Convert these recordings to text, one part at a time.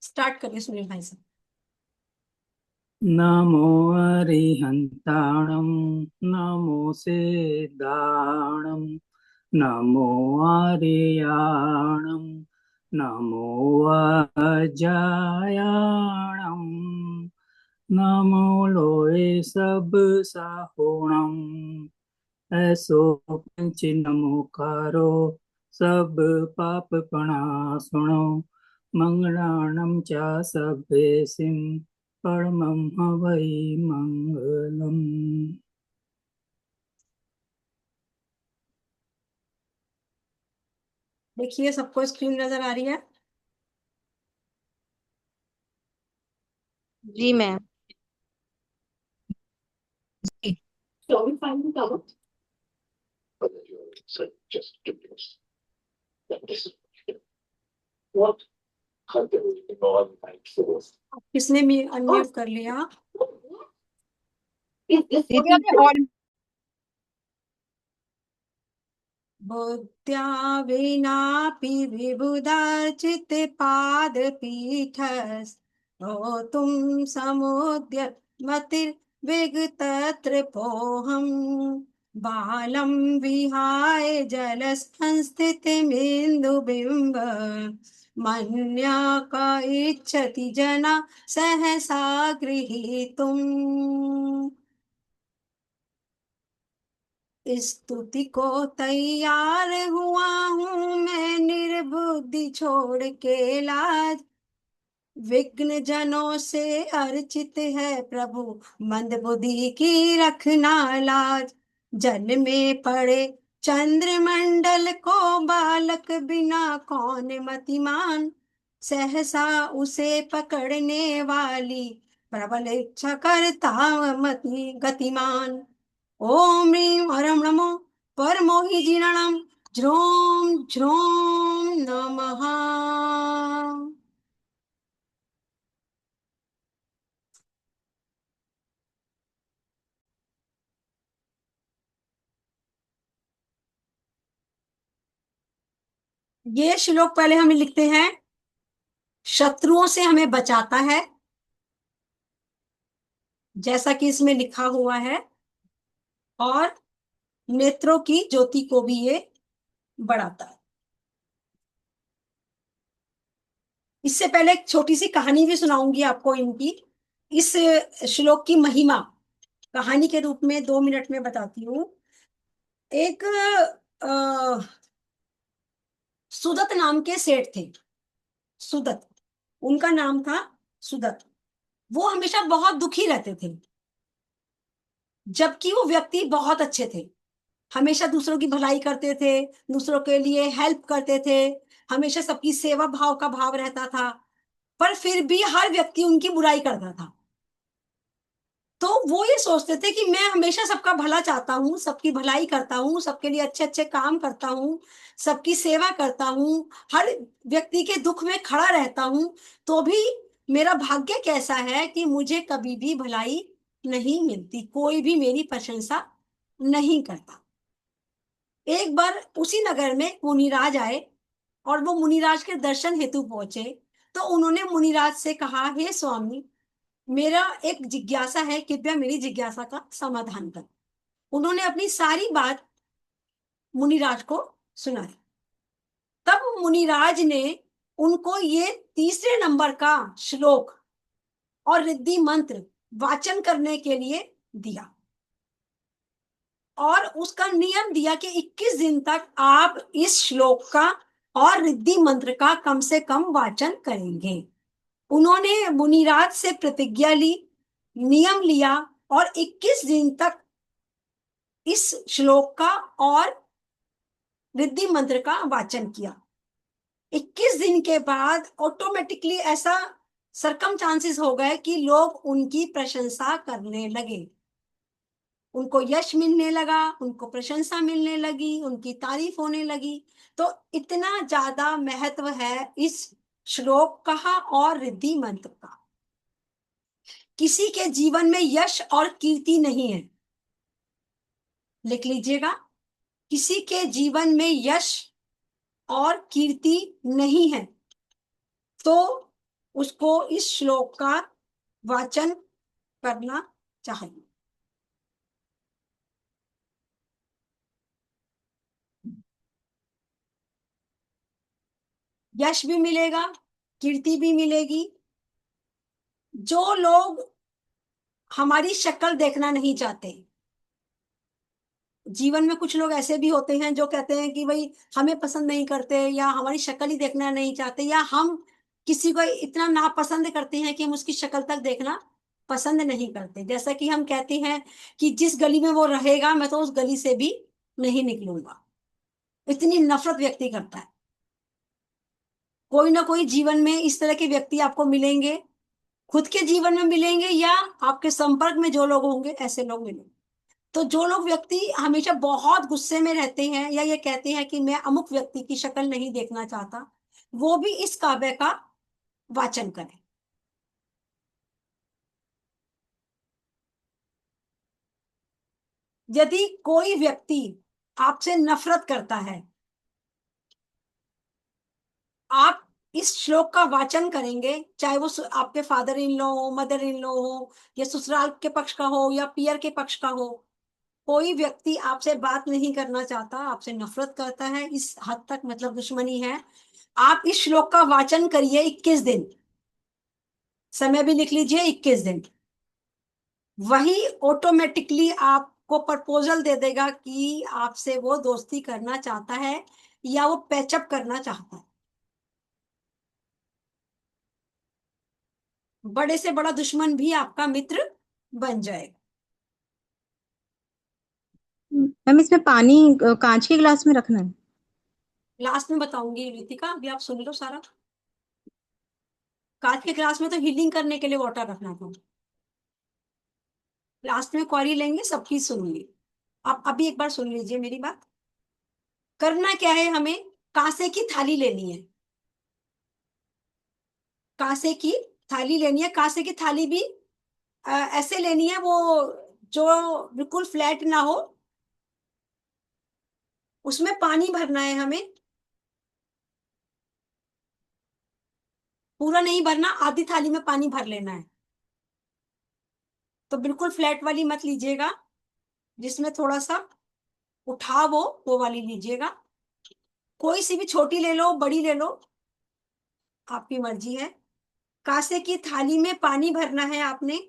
Start करिए सुनील भाई से। नमो अरिहन्ताणं नमो सिद्धाणं नमो आर्याणं नमो अजायाणं नमो लोये सब साहुणं ऐसो पंच नमो कारो सब पाप प्रणासुणो मंगलानं च सभ्येसिं परमं हवै मंगलम्। देखिए सबको स्क्रीन नजर आ रही है। जी ma'am. So we find it out. किसने अनम्यूट कर लिया? दीदी और बुद्ध्या विनापि विबुधाचित पाद पीठस् तुम समुद्य मतिर्विगतत्रिपोऽहं बालं विहाय जलसंस्थितिमिन्दुबिम्ब मन्या का इच्छति जना सहसा गृहीतुम्। स्तुति को तैयार हुआ हूँ मैं निर्बुद्धि छोड़ के लाज विघ्न जनों से अर्चित है प्रभु मंद बुद्धि की रखना लाज। जल में पड़े चंद्रमंडल को बालक बिना कौन मतिमान सहसा उसे पकड़ने वाली प्रबल इच्छा करता मति गतिमान। ओम ह्रीं हरं नमो परमोहिजीर्णं ज्रों ज्रों नमः। ये श्लोक पहले हमें लिखते हैं। शत्रुओं से हमें बचाता है जैसा कि इसमें लिखा हुआ है, और नेत्रों की ज्योति को भी ये बढ़ाता है। इससे पहले एक छोटी सी कहानी भी सुनाऊंगी आपको इनकी। इस श्लोक की महिमा कहानी के रूप में 2 मिनट में बताती हूँ। एक सुदत नाम के सेठ थे। सुदत, उनका नाम था सुदत। वो हमेशा बहुत दुखी रहते थे, जबकि वो व्यक्ति बहुत अच्छे थे। हमेशा दूसरों की भलाई करते थे, दूसरों के लिए हेल्प करते थे, हमेशा सबकी सेवा भाव का भाव रहता था। पर फिर भी हर व्यक्ति उनकी बुराई करता था। तो वो ये सोचते थे कि मैं हमेशा सबका भला चाहता हूँ, सबकी भलाई करता हूँ, सबके लिए अच्छे अच्छे काम करता हूँ, सबकी सेवा करता हूँ, हर व्यक्ति के दुख में खड़ा रहता हूँ। तो भी मेरा भाग्य कैसा है कि मुझे कभी भी भलाई नहीं मिलती, कोई भी मेरी प्रशंसा नहीं करता। एक बार उसी नगर में मुनिराज आए और वो मुनिराज के दर्शन हेतु पहुंचे। तो उन्होंने मुनिराज से कहा, हे स्वामी, मेरा एक जिज्ञासा है, कृपया मेरी जिज्ञासा का समाधान कर। उन्होंने अपनी सारी बात मुनिराज को सुनाई। तब मुनिराज ने उनको ये तीसरे नंबर का श्लोक और रिद्धि मंत्र वाचन करने के लिए दिया, और उसका नियम दिया कि 21 दिन तक आप इस श्लोक का और रिद्धि मंत्र का कम से कम वाचन करेंगे। उन्होंने मुनिराज से प्रतिज्ञा ली, नियम लिया, और 21 दिन तक इस श्लोक का और रिद्धि मंत्र का वाचन किया। 21 दिन के बाद ऑटोमेटिकली ऐसा सरकमचांसेस हो गए कि लोग उनकी प्रशंसा करने लगे। उनको यश मिलने लगा, उनको प्रशंसा मिलने लगी, उनकी तारीफ होने लगी। तो इतना ज्यादा महत्व है इस श्लोक का और रिद्धि मंत्र का। किसी के जीवन में यश और कीर्ति नहीं है, लिख लीजिएगा। किसी के जीवन में यश और कीर्ति नहीं है। तो उसको इस श्लोक का वाचन करना चाहिए। यश भी मिलेगा, कीर्ति भी मिलेगी। जो लोग हमारी शक्ल देखना नहीं चाहते, जीवन में कुछ लोग ऐसे भी होते हैं जो कहते हैं कि भाई हमें पसंद नहीं करते, या हमारी शक्ल ही देखना नहीं चाहते, या हम किसी को इतना नापसंद करते हैं कि हम उसकी शक्ल तक देखना पसंद नहीं करते। जैसा कि हम कहते हैं कि जिस गली में वो रहेगा मैं तो उस गली से भी नहीं निकलूंगा, इतनी नफरत व्यक्ति करता है। कोई ना कोई जीवन में इस तरह के व्यक्ति आपको मिलेंगे, खुद के जीवन में मिलेंगे या आपके संपर्क में जो लोग होंगे ऐसे लोग मिलेंगे। तो जो लोग व्यक्ति हमेशा बहुत गुस्से में रहते हैं या ये कहते हैं कि मैं अमुक व्यक्ति की शक्ल नहीं देखना चाहता, वो भी इस काव्य का वाचन करें। यदि कोई व्यक्ति आपसे नफरत करता है, आप इस श्लोक का वाचन करेंगे, चाहे वो आपके फादर इन लॉ हो, मदर इन लॉ हो, या ससुराल के पक्ष का हो या पियर के पक्ष का हो। कोई व्यक्ति आपसे बात नहीं करना चाहता, आपसे नफरत करता है, इस हद तक मतलब दुश्मनी है। आप इस श्लोक का वाचन करिए 21 दिन, समय भी लिख लीजिए 21 दिन। वही ऑटोमेटिकली आपको प्रपोजल दे देगा कि आपसे वो दोस्ती करना चाहता है या वो पैचअप करना चाहता है। बड़े से बड़ा दुश्मन भी आपका मित्र बन जाएगा। मैम इसमें पानी कांच के गिलास में रखना है? लास्ट में बताऊंगी रितिका, अभी आप सुन लो सारा। कांच के गिलास में तो हीलिंग करने के लिए वाटर रखना था। लास्ट में क्वारी लेंगे, सबकी सुनूंगी। आप अभी एक बार सुन लीजिए मेरी बात। करना क्या है, हमें कांसे की थाली लेनी है। कांसे की थाली लेनी है। कांसे की थाली भी ऐसे लेनी है वो जो बिल्कुल फ्लैट ना हो। उसमें पानी भरना है हमें, पूरा नहीं भरना, आधी थाली में पानी भर लेना है। तो बिल्कुल फ्लैट वाली मत लीजिएगा, जिसमें थोड़ा सा उठाव हो वो वाली लीजिएगा। कोई सी भी, छोटी ले लो बड़ी ले लो, आपकी मर्जी है। कांसे की थाली में पानी भरना है आपने।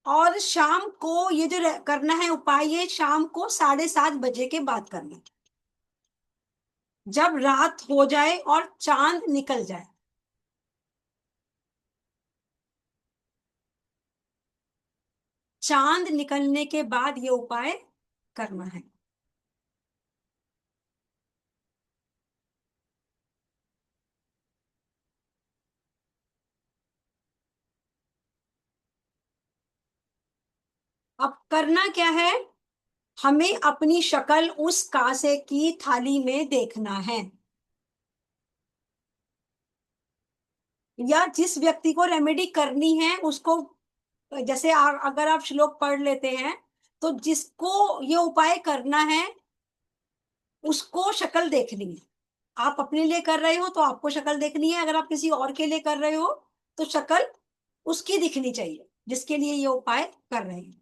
और शाम को ये जो करना है उपाय, ये शाम को 7:30 बजे के बाद करना है, जब रात हो जाए और चांद निकल जाए। चांद निकलने के बाद ये उपाय करना है। अब करना क्या है, हमें अपनी शक्ल उस कांसे की थाली में देखना है, या जिस व्यक्ति को रेमेडी करनी है उसको। जैसे अगर आप श्लोक पढ़ लेते हैं तो जिसको ये उपाय करना है उसको शक्ल देखनी है। आप अपने लिए कर रहे हो तो आपको शक्ल देखनी है, अगर आप किसी और के लिए कर रहे हो तो शक्ल उसकी दिखनी चाहिए जिसके लिए ये उपाय कर रहे हैं।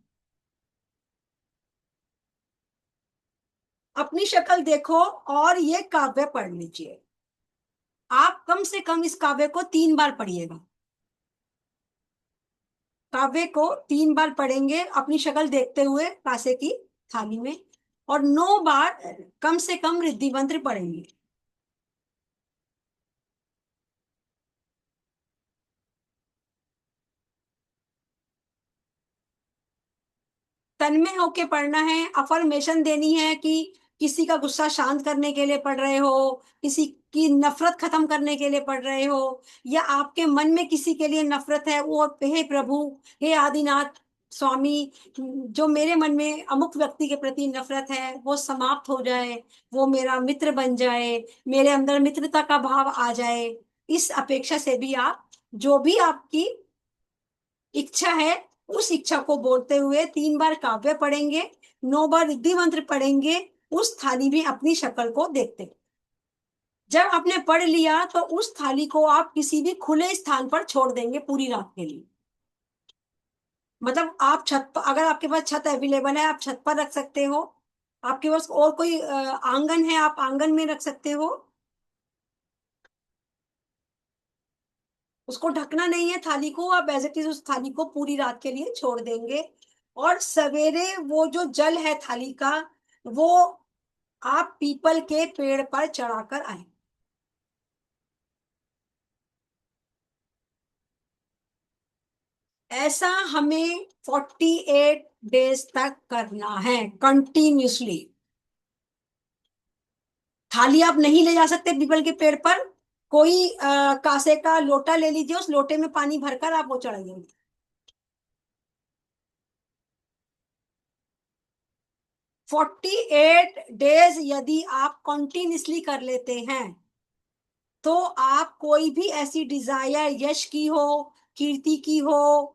अपनी शक्ल देखो और ये काव्य पढ़ लीजिए। आप कम से कम इस काव्य को 3 बार पढ़िएगा। काव्य को 3 बार पढ़ेंगे अपनी शक्ल देखते हुए कांसे की थाली में, और 9 बार कम से कम रिद्धि मंत्र पढ़ेंगे। तन्मय होके पढ़ना है, अफर्मेशन देनी है कि किसी का गुस्सा शांत करने के लिए पढ़ रहे हो, किसी की नफरत खत्म करने के लिए पढ़ रहे हो, या आपके मन में किसी के लिए नफरत है, वो हे प्रभु, हे आदिनाथ स्वामी, जो मेरे मन में अमुक व्यक्ति के प्रति नफरत है वो समाप्त हो जाए, वो मेरा मित्र बन जाए, मेरे अंदर मित्रता का भाव आ जाए। इस अपेक्षा से भी आप जो भी आपकी इच्छा है उस इच्छा को बोलते हुए 3 बार काव्य पढ़ेंगे, 9 बार रिद्धि मंत्र पढ़ेंगे, उस थाली में अपनी शक्ल को देखते हुए। जब आपने पढ़ लिया तो उस थाली को आप किसी भी खुले स्थान पर छोड़ देंगे पूरी रात के लिए। मतलब आप छत पर, अगर आपके पास छत अवेलेबल है आप छत पर रख सकते हो, आपके पास और कोई आंगन है आप आंगन में रख सकते हो। उसको ढकना नहीं है थाली को, आप एज इट इज उस थाली को पूरी रात के लिए छोड़ देंगे। और सवेरे वो जो जल है थाली का, वो आप पीपल के पेड़ पर चढ़ाकर आए। ऐसा हमें 48 डेज तक करना है कंटिन्यूसली। थाली आप नहीं ले जा सकते पीपल के पेड़ पर, कोई कांसे का लोटा ले लीजिए, उस लोटे में पानी भरकर आप वो चढ़ाइए। 48 डेज यदि आप कंटिन्यूसली कर लेते हैं तो आप कोई भी ऐसी डिजायर, यश की हो, कीर्ति की हो,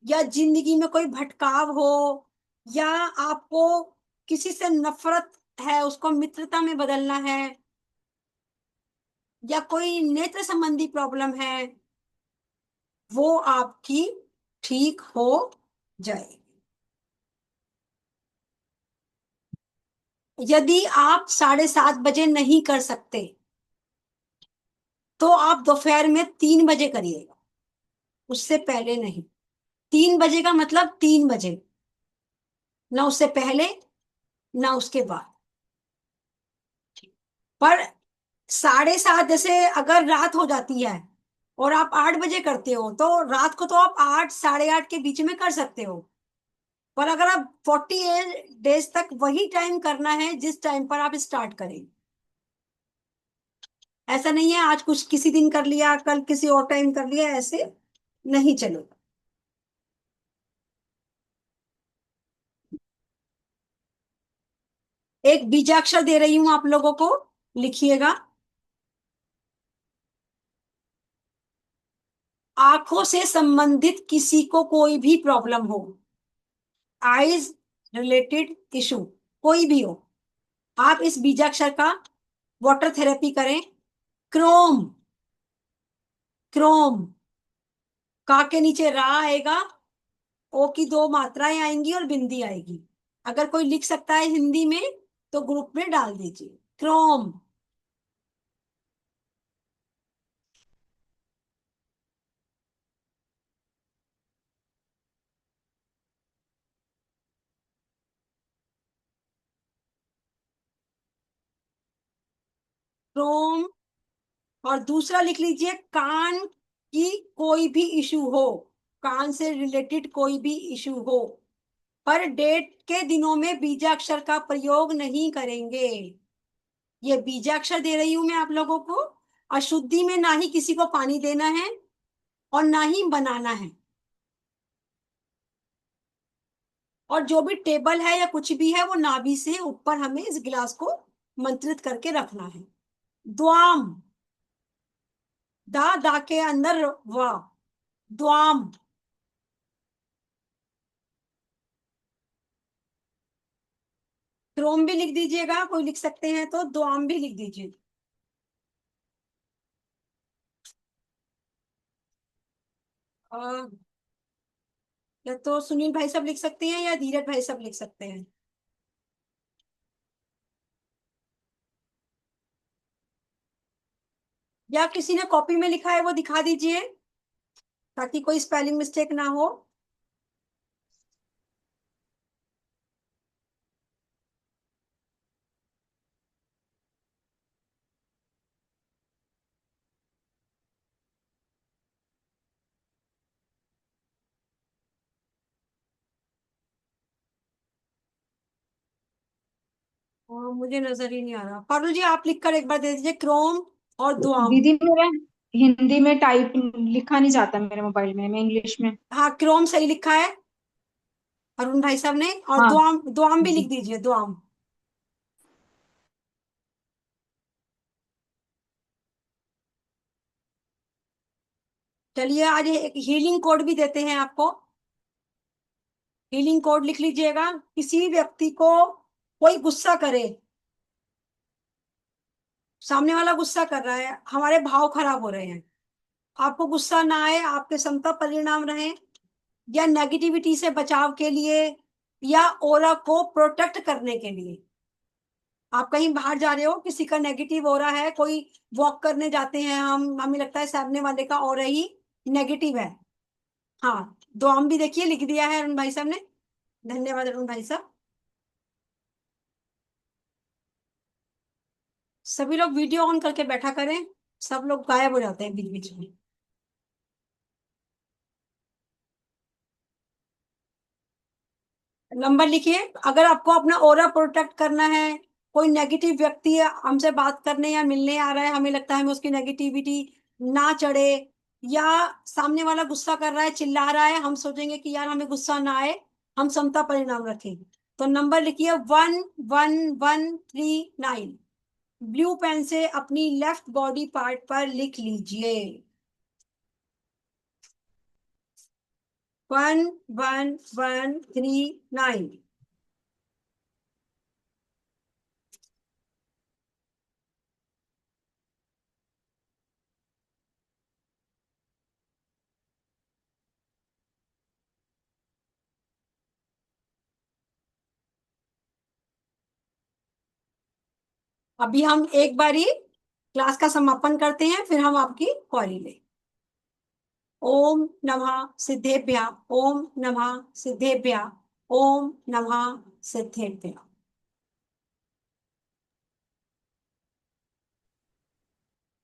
या जिंदगी में कोई भटकाव हो, या आपको किसी से नफरत है उसको मित्रता में बदलना है, या कोई नेत्र संबंधी प्रॉब्लम है, वो आपकी ठीक हो जाएगी। यदि आप 7:30 बजे नहीं कर सकते तो आप दोपहर में 3 बजे करिएगा, उससे पहले नहीं। 3 बजे का मतलब 3 बजे, ना उससे पहले ना उसके बाद। पर 7:30, जैसे अगर रात हो जाती है और आप 8 बजे करते हो तो रात को तो आप 8 8:30 के बीच में कर सकते हो। पर अगर आप 48 डेज तक वही टाइम करना है जिस टाइम पर आप स्टार्ट करें। ऐसा नहीं है आज कुछ किसी दिन कर लिया कल किसी और टाइम कर लिया, ऐसे नहीं चलेगा। एक बीजाक्षर दे रही हूं आप लोगों को, लिखिएगा। आंखों से संबंधित किसी को कोई भी प्रॉब्लम हो, आईज रिलेटेड इशू कोई भी हो, आप इस बीजाक्षर का वाटर थेरेपी करें। क्रोम, क्रोम, का के नीचे रा आएगा, ओ की 2 मात्राएं आएंगी और बिंदी आएगी। अगर कोई लिख सकता है हिंदी में तो ग्रुप में डाल दीजिए, क्रोम। क्रोम। और दूसरा लिख लीजिए, कान की कोई भी इशू हो, कान से रिलेटेड कोई भी इशू हो, पर डेट के दिनों में बीजाक्षर का प्रयोग नहीं करेंगे। ये बीजाक्षर दे रही हूं मैं आप लोगों को। अशुद्धि में ना ही किसी को पानी देना है और ना ही बनाना है। और जो भी टेबल है या कुछ भी है वो नाभि से ऊपर हमें इस गिलास को मंत्रित करके रखना है। द्वाम, दा के अंदर वाह, द्वाम। क्रोम भी लिख दीजिएगा, कोई लिख सकते हैं तो द्वाम भी लिख दीजिए। अ, या तो सुनील भाई साहब लिख सकते हैं या धीरज भाई साहब लिख सकते हैं। या किसी ने कॉपी में लिखा है वो दिखा दीजिए ताकि कोई स्पेलिंग मिस्टेक ना हो। और मुझे नजर ही नहीं आ रहा, पारुल जी आप लिख कर एक बार दे दीजिए, क्रोम और दुआम। दीदी मेरा हिंदी में टाइप लिखा नहीं जाता मेरे मोबाइल में, मैं इंग्लिश में। हाँ क्रोम सही लिखा है अरुण भाई साहब ने, और हाँ दुआम, दुआम भी लिख जी। दीजिए, दुआम। चलिए आज एक हीलिंग कोड भी देते हैं आपको। हीलिंग कोड लिख लीजिएगा। किसी भी व्यक्ति को कोई गुस्सा करे, सामने वाला गुस्सा कर रहा है, हमारे भाव खराब हो रहे हैं, आपको गुस्सा ना आए, आपके समता परिणाम रहे, या नेगेटिविटी से बचाव के लिए, या ऑरा को प्रोटेक्ट करने के लिए। आप कहीं बाहर जा रहे हो, किसी का नेगेटिव ऑरा है, कोई वॉक करने जाते हैं हम, हमें लगता है सामने वाले का ऑरा ही नेगेटिव है। हाँ, दुआम भी देखिए लिख दिया है अरुण भाई साहब ने। धन्यवाद अरुण भाई साहब। सभी लोग वीडियो ऑन करके बैठा करें, सब लोग गायब हो जाते हैं बीच बीच में। नंबर लिखिए। अगर आपको अपना ऑरा प्रोटेक्ट करना है, कोई नेगेटिव व्यक्ति हमसे बात करने या मिलने आ रहा है, हमें लगता है हमें उसकी नेगेटिविटी ना चढ़े, या सामने वाला गुस्सा कर रहा है, चिल्ला रहा है, हम सोचेंगे कि यार हमें गुस्सा ना आए, हम समता परिणाम रखें, तो नंबर लिखिए 11139। ब्लू पेन से अपनी लेफ्ट बॉडी पार्ट पर लिख लीजिए। 11139। अभी हम एक बारी क्लास का समापन करते हैं, फिर हम आपकी क्वेरी लें। ओम नमः सिद्धेभ्यः, ओम नमः सिद्धेभ्यः, ओम नमः सिद्धेभ्यः।